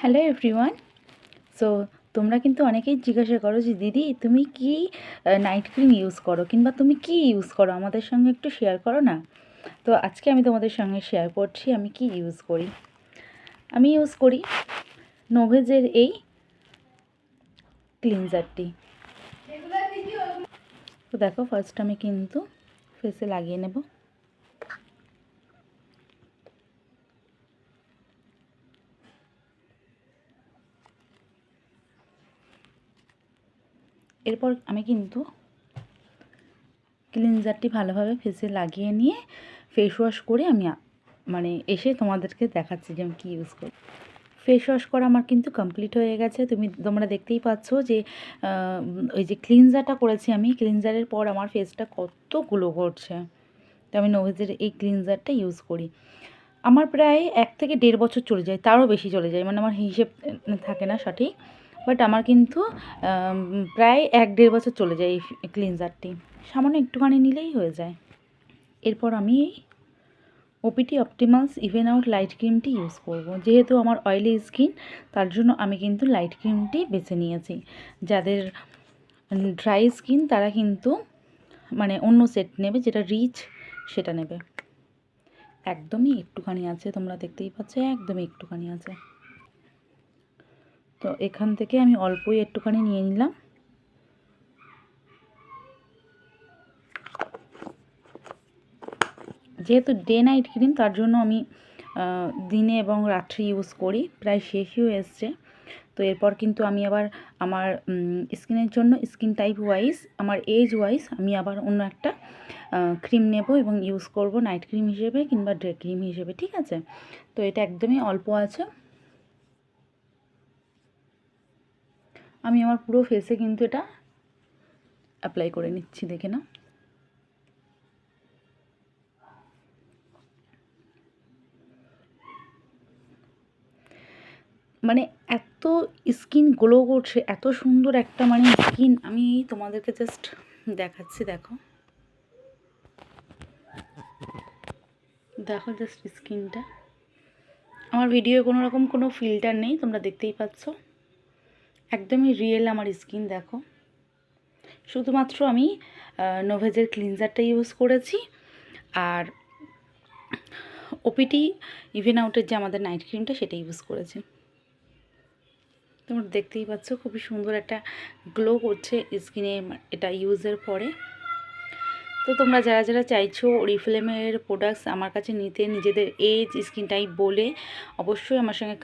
Hello everyone. So তোমরা কিন্তু অনেকেই জিজ্ঞাসা করো যে দিদি তুমি কি নাইট ক্রিম ইউজ করো, কিংবা তুমি কি ইউজ করো, আমাদের সঙ্গে একটু শেয়ার করো না। তো আজকে আমি তোমাদের সঙ্গে শেয়ার করছি আমি কি ইউজ করি। আমি ইউজ করি নোভেজের এই ক্লিনজারটি। তো দেখো, ফার্স্ট আমি কিন্তু ফেসে লাগিয়ে নেব। এরপর আমি কিন্তু ক্লিনজারটি ভালোভাবে ফেসে লাগিয়ে নিয়ে ফেস ওয়াশ করে আমি এসে তোমাদেরকে দেখাচ্ছি যে আমি কী ইউজ করি। ফেস ওয়াশ করা আমার কিন্তু কমপ্লিট হয়ে গেছে। তোমরা দেখতেই পাচ্ছ যে ওই যে ক্লিনজারটা করেছি আমি, ক্লিনজারের পর আমার ফেসটা কত গ্লো করছে। তো আমি নোভেজের এই ক্লিনজারটা ইউজ করি। আমার প্রায় 1 থেকে 1.5 বছর চলে যায়, তারও বেশি চলে যায়, আমার হিসেব থাকে না সঠিক, বাট আমার কিন্তু প্রায় 1-1.5 বছর চলে যায় এই ক্লিনজারটি। সামান্য একটুখানি নিলেই হয়ে যায়। এরপর আমি OPT Optimals even out light ক্রিমটি ইউজ করব। যেহেতু আমার অয়েলি স্কিন, তার জন্য আমি কিন্তু লাইট ক্রিমটি বেছে নিয়েছি। যাদের ড্রাই স্কিন তারা কিন্তু অন্য সেট নেবে, যেটা রিচ সেটা নেবে। একদমই একটুখানি আছে, তোমরা দেখতেই পাচ্ছ, একদমই একটুখানি আছে। তো এখান থেকে আমি অল্পই একটুখানি নিয়ে নিলাম। যেহেতু ডে নাইট ক্রিম, তার জন্য আমি দিনে এবং রাত্রে ইউজ করি, প্রায় শেষই হয়ে এসছে। তো এরপর কিন্তু আমি আবার আমার স্কিনের জন্য স্কিন টাইপ ওয়াইজ, আমার এজ ওয়াইজ আমি আবার অন্য একটা ক্রিম নেব এবং ইউজ করব নাইট ক্রিম হিসেবে কিংবা ডে ক্রিম হিসেবে, ঠিক আছে। তো এটা একদমই অল্প আছে। আমি আমার পুরো ফেসে কিন্তু এটা অ্যাপ্লাই করে নিচ্ছি, দেখে না। এত স্কিন গ্লো করছে, এত সুন্দর একটা স্কিন, আমি তোমাদেরকে জাস্ট দেখাচ্ছি। দেখো দেখো জাস্ট স্কিনটা। আমার ভিডিও কোনো ফিল্টার নেই, তোমরা দেখতেই পাচ্ছ, একদমই রিয়েল আমার স্কিন। দেখো, শুধুমাত্র আমি নোভেজের ক্লিনজারটা ইউজ করেছি, আর ওপিটি ইভেন আউটের যে আমাদের নাইট ক্রিমটা সেটা ইউজ করেছি। তোমরা দেখতেই পাচ্ছ খুবই সুন্দর একটা গ্লো করছে স্কিনে এটা ইউজের পরে। তো তোমরা যারা যারা চাইছো অরিফ্লেমের প্রোডাক্টস আমার কাছে নিতে, নিজেদের এজ স্কিন টাইপ বলে অবশ্যই আমার সঙ্গে